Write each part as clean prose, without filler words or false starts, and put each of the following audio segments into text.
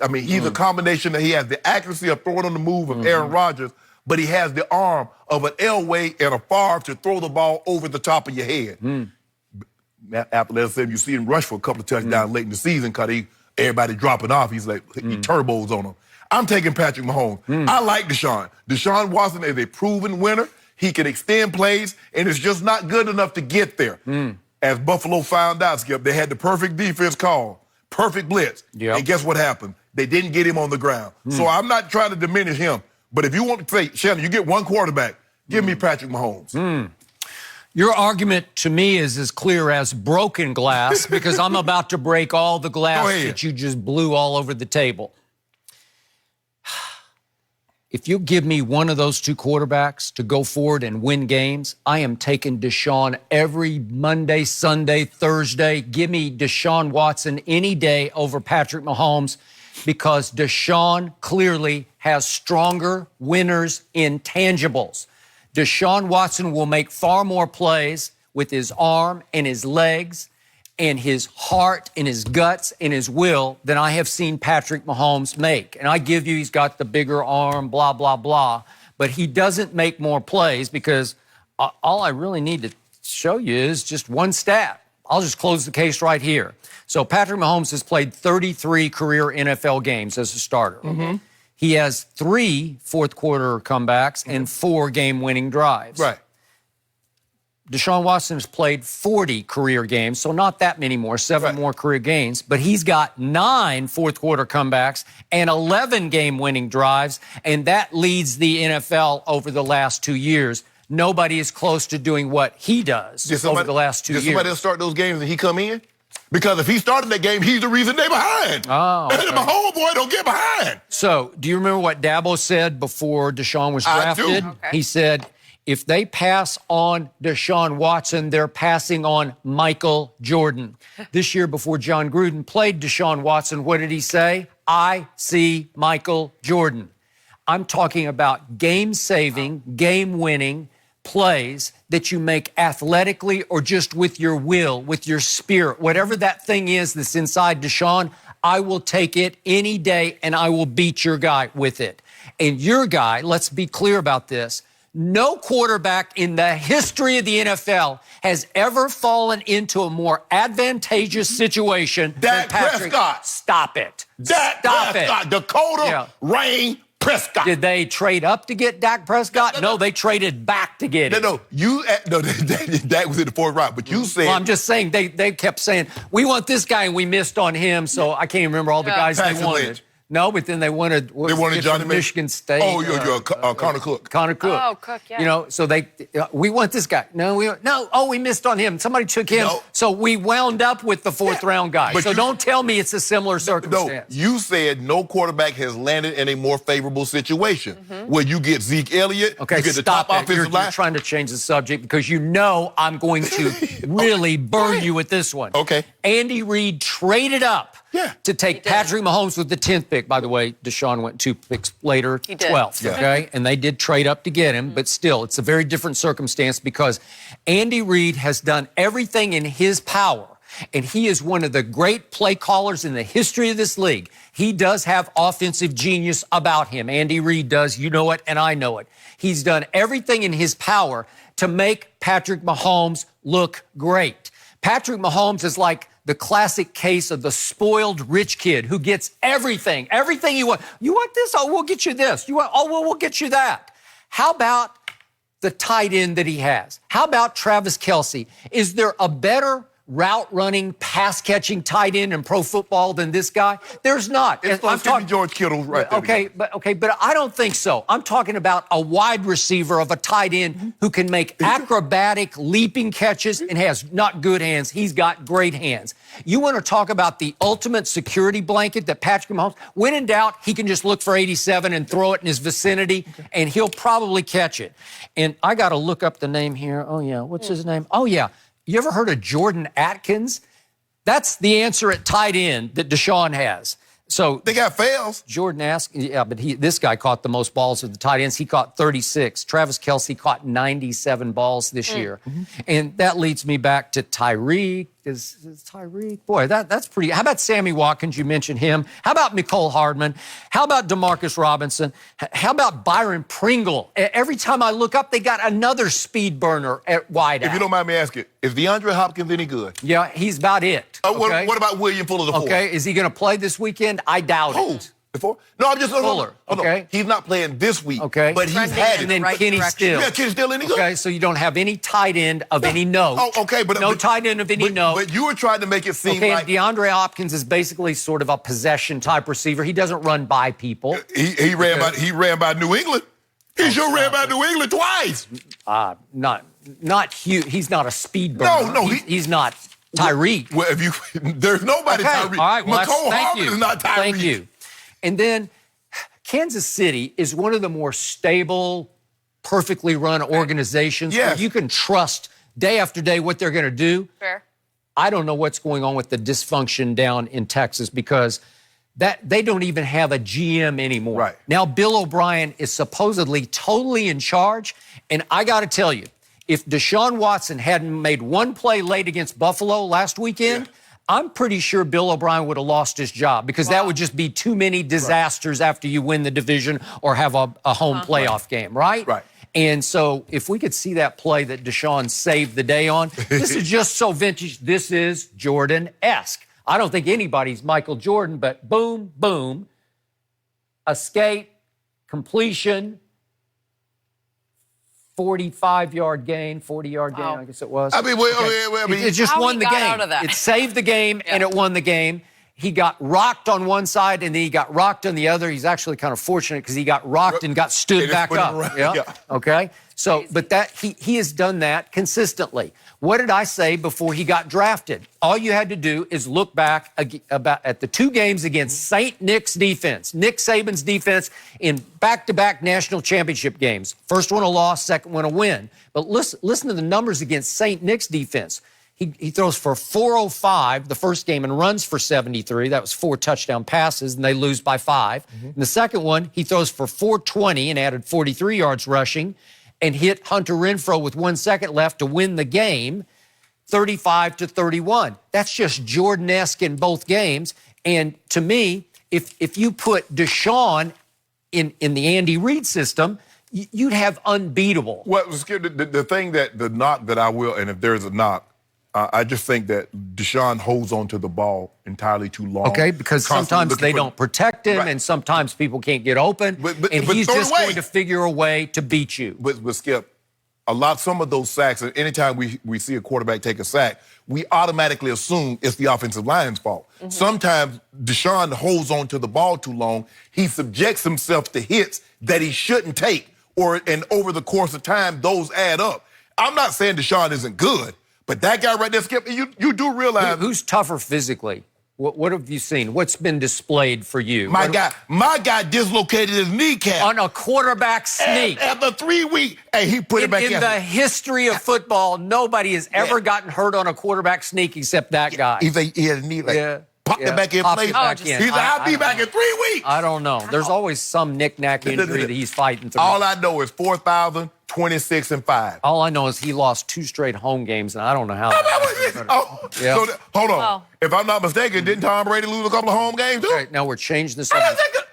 I mean, he's a combination that he has the accuracy of throwing on the move of Aaron Rodgers, but he has the arm of an Elway and a Favre to throw the ball over the top of your head. After that, you see him rush for a couple of touchdowns late in the season because everybody dropping off. He's like, he turbos on them. I'm taking Patrick Mahomes. I like Deshaun. Deshaun Watson is a proven winner. He can extend plays, and it's just not good enough to get there. As Buffalo found out, Skip, they had the perfect defense call, perfect blitz. And guess what happened? They didn't get him on the ground. So I'm not trying to diminish him. But if you want to say, Shannon, you get one quarterback, give me Patrick Mahomes. Your argument to me is as clear as broken glass because I'm about to break all the glass that you just blew all over the table. If you give me one of those two quarterbacks to go forward and win games, I am taking Deshaun every Monday, Sunday, Thursday. Give me Deshaun Watson any day over Patrick Mahomes because Deshaun clearly has stronger winners intangibles. Deshaun Watson will make far more plays with his arm and his legs and his heart and his guts and his will than I have seen Patrick Mahomes make. And I give you, he's got the bigger arm, blah, blah, blah. But he doesn't make more plays because all I really need to show you is just one stat. I'll just close the case right here. So Patrick Mahomes has played 33 career NFL games as a starter. He has 3 fourth-quarter comebacks and 4 game-winning drives. Deshaun Watson has played 40 career games, so not that many more, 7 more career games, but he's got 9 fourth-quarter comebacks and 11 game-winning drives, and that leads the NFL over the last 2 years. Nobody is close to doing what he does over the last 2 years. Did somebody else start those games and he come in? Because if he started that game, he's the reason they're behind. And my homeboy don't get behind. So, do you remember what Dabo said before Deshaun was drafted? He said, if they pass on Deshaun Watson, they're passing on Michael Jordan. This year, before John Gruden played Deshaun Watson, what did he say? I see Michael Jordan. I'm talking about game-saving, game-winning plays that you make athletically or just with your will, with your spirit. Whatever that thing is that's inside Deshaun, I will take it any day and I will beat your guy with it. And your guy, let's be clear about this, no quarterback in the history of the NFL has ever fallen into a more advantageous situation than Patrick. Prescott. Stop it. Dak Prescott. Dakota Rain Prescott. Did they trade up to get Dak Prescott? No, they traded back to get him. Dak was in the 4th round, but you said... Well, I'm just saying, they kept saying, we want this guy, and we missed on him, so I can't even remember all the guys they wanted. Lynch. No, but then they wanted Johnny Michigan State. Oh, Connor Cook. Connor Cook. Oh, Cook, yeah. You know, so we want this guy. No, we missed on him. Somebody took him. No. So we wound up with the 4th round guy. So don't tell me it's a similar circumstance. No, you said no quarterback has landed in a more favorable situation where you get Zeke Elliott, you get the top offensive line. You're trying to change the subject because you know I'm going to really burn you with this one. Andy Reid traded up to take Patrick Mahomes with the 10th pick. By the way, Deshaun went 2 picks later, 12th, okay? And they did trade up to get him, but still, it's a very different circumstance because Andy Reid has done everything in his power, and he is one of the great play callers in the history of this league. He does have offensive genius about him. Andy Reid does. You know it, and I know it. He's done everything in his power to make Patrick Mahomes look great. Patrick Mahomes is like the classic case of the spoiled rich kid who gets everything you want. You want this? Oh, we'll get you this. You want? Oh, well, we'll get you that. How about the tight end that he has? How about Travis Kelce? Is there a better route-running, pass-catching tight end in pro football than this guy? There's not. It's like George Kittle right there. Okay, but I don't think so. I'm talking about a wide receiver of a tight end who can make acrobatic, leaping catches and has not good hands. He's got great hands. You want to talk about the ultimate security blanket that Patrick Mahomes, when in doubt, he can just look for 87 and throw it in his vicinity, and he'll probably catch it. And I got to look up the name here. Oh, yeah. What's his name? Oh, yeah. You ever heard of Jordan Atkins? That's the answer at tight end that Deshaun has. So they got fails. Jordan Atkins, yeah, but this guy caught the most balls of the tight ends. He caught 36. Travis Kelce caught 97 balls this year. And that leads me back to Tyreek, is Tyreek. Boy, that's pretty. How about Sammy Watkins? You mentioned him. How about Mecole Hardman? How about Demarcus Robinson? How about Byron Pringle? Every time I look up, they got another speed burner at wide out. If you don't mind me asking, is DeAndre Hopkins any good? Yeah, he's about it. Okay? What about William Fuller the fourth? Okay, is he going to play this weekend? I doubt it. Before? No, I'm just Fuller. Okay, he's not playing this week. Okay, but he's had it. And then right Kenny direction. Still. Yeah, Kenny Still any good? Okay, so you don't have any tight end of any note. Oh, okay, but no tight end of any note. But you were trying to make it seem okay, like DeAndre Hopkins is basically sort of a possession type receiver. He doesn't run by people. he ran by New England. He sure ran by New England twice. Not huge. He's not a speed burner. No, he's not Tyreek. Well, if you there's nobody Okay, Tyreek. all right. Well, Mecole thank Hardman you. is not Tyreek. Thank you. And then Kansas City is one of the more stable, perfectly run organizations where Yes. you can trust day after day what they're going to do. Fair. I don't know what's going on with the dysfunction down in Texas because that they don't even have a GM anymore. Right. Now Bill O'Brien is supposedly totally in charge, and I got to tell you, if Deshaun Watson hadn't made one play late against Buffalo last weekend, I'm pretty sure Bill O'Brien would have lost his job because that would just be too many disasters after you win the division or have a home playoff game, right? Right. And so if we could see that play that Deshaun saved the day on, this is just so vintage. This is Jordan-esque. I don't think anybody's Michael Jordan, but boom, boom, escape, completion, 45-yard gain, 40-yard gain, I guess it was. I mean, It just How won he the got game. out of that. It saved the game, and it won the game. He got rocked on one side, and then he got rocked on the other. He's actually kind of fortunate because he got rocked and got stood just back put him up. around, Yeah. yeah. Okay. So, but that he has done that consistently. What did I say before he got drafted? All you had to do is look back at the two games against St. Nick's defense, Nick Saban's defense in back-to-back national championship games. First one a loss, second one a win. But listen to the numbers against St. Nick's defense. He throws for 405 the first game and runs for 73. That was 4 touchdown passes, and they lose by 5. In the second one, he throws for 420 and added 43 yards rushing and hit Hunter Renfrow with 1 second left to win the game, 35-31. That's just Jordan-esque in both games. And to me, if you put Deshaun in the Andy Reid system, you'd have unbeatable. Well, the thing the knock that I will, and if there's a knock, I just think that Deshaun holds on to the ball entirely too long. Okay, because sometimes they don't protect him, and sometimes people can't get open, and he's just going to figure a way to beat you. But Skip, some of those sacks, and anytime we see a quarterback take a sack, we automatically assume it's the offensive line's fault. Sometimes Deshaun holds on to the ball too long. He subjects himself to hits that he shouldn't take, and over the course of time, those add up. I'm not saying Deshaun isn't good, but that guy right there, Skip, you do realize who's tougher physically. What have you seen? What's been displayed for you? My guy dislocated his kneecap on a quarterback sneak. After 3 weeks, and he put it back in. In the history of football, nobody has ever gotten hurt on a quarterback sneak except that guy. He had a knee popped it back in place. He said, I'll be back in 3 weeks. I don't know. There's always some knick-knack injury that he's fighting through. All I know is 4,026 and 5. All I know is he lost 2 straight home games, and I don't know how. So hold on. If I'm not mistaken, didn't Tom Brady lose a couple of home games too? Okay, now we're changing this.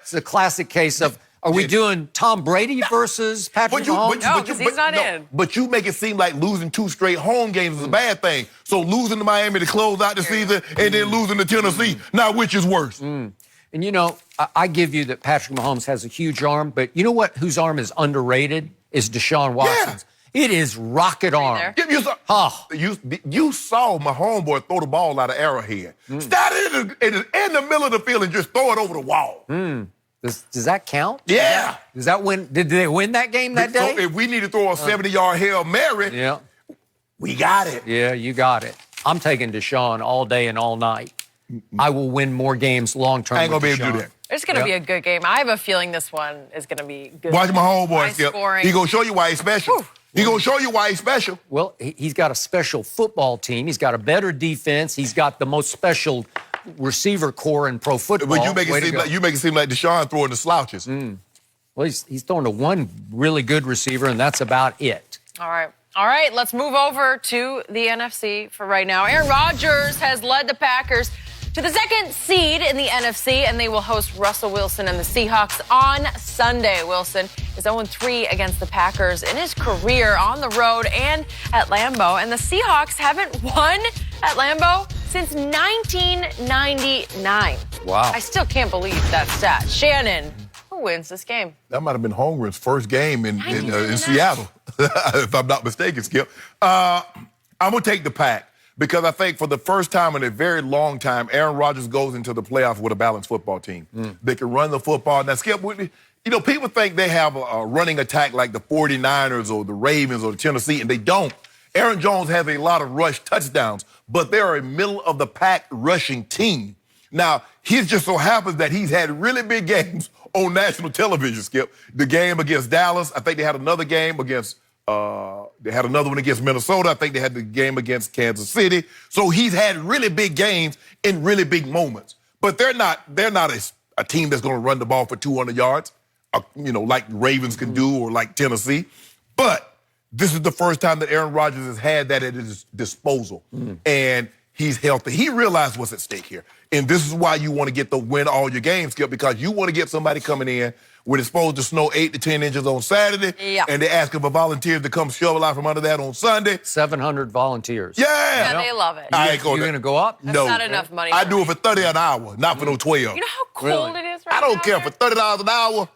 It's a classic case of, are we doing Tom Brady versus Patrick Mahomes? No, because he's not in. But you make it seem like losing 2 straight home games is a bad thing. So losing to Miami to close out the season and then losing to Tennessee, now which is worse? And you know, I give you that Patrick Mahomes has a huge arm, but you know what? Whose arm is underrated is Deshaun Watson's. It is rocket arm. You saw my homeboy throw the ball out of Arrowhead. Started in the middle of the field and just throw it over the wall. Does that count? Yeah. Does that win? Did they win that game that day? So if we need to throw a 70-yard Hail Mary, we got it. Yeah, you got it. I'm taking Deshaun all day and all night. I will win more games long term. I ain't gonna be able to do that. It's going to be a good game. I have a feeling this one is going to be good. Watch my homeboy, Skip. Scoring. He gonna show you why he's special. He gonna show you why he's special. Well, he's got a special football team. He's got a better defense. He's got the most special receiver core in pro football. But you make it seem like Deshaun throwing the slouches. Well, he's throwing to one really good receiver, and that's about it. All right. All right, let's move over to the NFC for right now. Aaron Rodgers has led the Packers to the second seed in the NFC, and they will host Russell Wilson and the Seahawks on Sunday. Wilson is 0-3 against the Packers in his career on the road and at Lambeau, and the Seahawks haven't won at Lambeau since 1999. Wow. I still can't believe that stat. Shannon, who wins this game? That might have been Holmgren's first game in Seattle, if I'm not mistaken, Skip. I'm going to take the Pack because I think for the first time in a very long time, Aaron Rodgers goes into the playoffs with a balanced football team. They can run the football. Now, Skip, people think they have a running attack like the 49ers or the Ravens or the Tennessee, and they don't. Aaron Jones has a lot of rush touchdowns, but they're a middle-of-the-pack rushing team. Now, he just so happens that he's had really big games on national television, Skip. The game against Dallas, I think they had another game against, they had another one against Minnesota. I think they had the game against Kansas City. So he's had really big games in really big moments. But they're not a team that's going to run the ball for 200 yards, like Ravens can do or like Tennessee. But this is the first time that Aaron Rodgers has had that at his disposal. And he's healthy. He realized what's at stake here. And this is why you want to get the win all your games, Skip, because you want to get somebody coming in when it's supposed to snow 8 to 10 inches on Saturday, and they ask for volunteers to come shovel out from under that on Sunday. 700 volunteers. Yeah, they love it. You're going to go up? That's not enough money. I do it for $30 an hour, not for no 12. You know how cold it is right now? I don't care. For $30 an hour,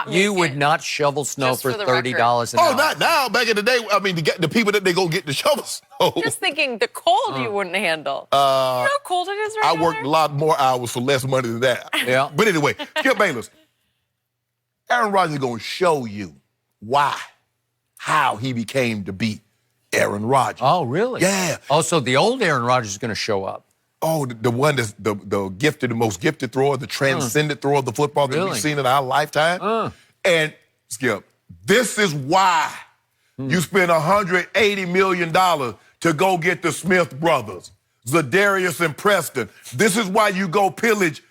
You would not shovel snow Just for for the $30 an hour. Oh, not now. Back in the day, I mean, the people that they go get the shovel snow. Just thinking the cold you wouldn't handle. You know how cold it is right now? I worked a lot more hours for less money than that. Yeah. But anyway, Skip Bayless, Aaron Rodgers is going to show you how he became to be Aaron Rodgers. Oh, really? Yeah. Oh, so the old Aaron Rodgers is going to show up. Oh, the one that's the most gifted thrower, the transcendent thrower of the football that we've seen in our lifetime. And, Skip, this is why you spend $180 million to go get the Smith brothers, Zadarius and Preston. This is why you go pillage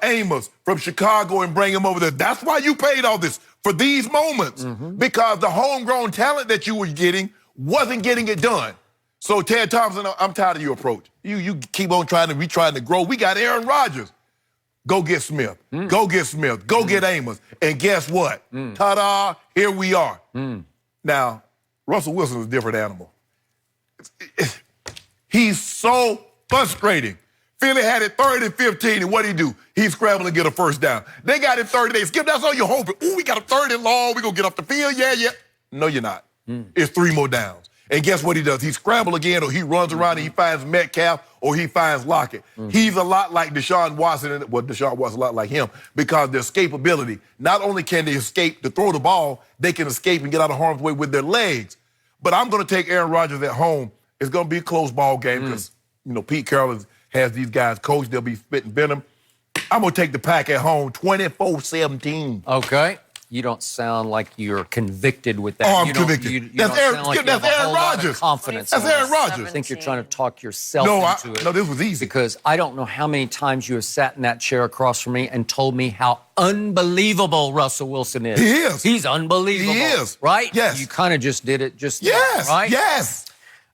Amos from Chicago and bring him over there. That's why you paid all this, for these moments, because the homegrown talent that you were getting wasn't getting it done. So, Ted Thompson, I'm tired of your approach. You keep on trying to grow. We got Aaron Rodgers. Go get Smith. Go get Smith. Go get Amos. And guess what? Ta-da, here we are. Now, Russell Wilson is a different animal. He's so frustrating. Philly had it 3rd and 15, and what'd he do? He scrambled and get a first down. They got it 3rd and 8. Skip, that's all you're hoping. Ooh, we got a 3rd and long. We're going to get off the field. Yeah. No, you're not. It's 3 more downs. And guess what he does? He scrambles again, or he runs around and he finds Metcalf, or he finds Lockett. He's a lot like Deshaun Watson. Well, Deshaun Watson a lot like him because their escapability. Not only can they escape to throw the ball, they can escape and get out of harm's way with their legs. But I'm going to take Aaron Rodgers at home. It's going to be a close ball game because, Pete Carroll has these guys coached. They'll be spitting venom. I'm going to take the Pack at home, 24-17. Okay. You don't sound like you're convicted with that. Oh, I'm convicted. That's Aaron Rodgers. Confidence. That's Aaron Rodgers. I think you're trying to talk yourself into it. No, this was easy. Because I don't know how many times you have sat in that chair across from me and told me how unbelievable Russell Wilson is. He is. He's unbelievable. He is. Right? Yes. You kind of just did it just yes. now, right? Yes.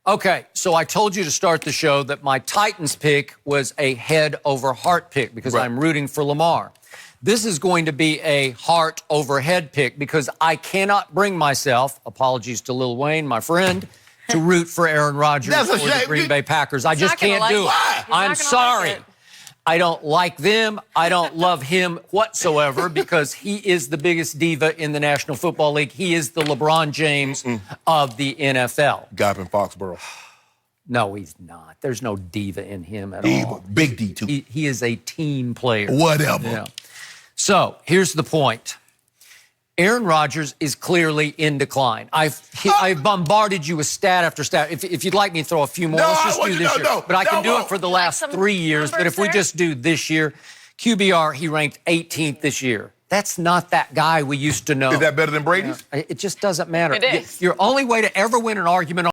Okay, so I told you to start the show that my Titans pick was a head over heart pick because I'm rooting for Lamar. This is going to be a heart over head pick because I cannot bring myself, apologies to Lil Wayne, my friend, to root for Aaron Rodgers or the Green Bay Packers. I just can't do it. I'm sorry. I don't like them. I don't love him whatsoever because he is the biggest diva in the National Football League. He is the LeBron James of the NFL. Guy up in Foxborough. No, he's not. There's no diva in him at all. Big D, too. He is a team player. Whatever. Yeah. So here's the point. Aaron Rodgers is clearly in decline. I've bombarded you with stat after stat. If you'd like me to throw a few more, let's just do this year. But I can do it for the last 3 years. But if we just do this year, QBR, he ranked 18th this year. That's not that guy we used to know. Is that better than Brady's? It just doesn't matter. It is. Your only way to ever win an argument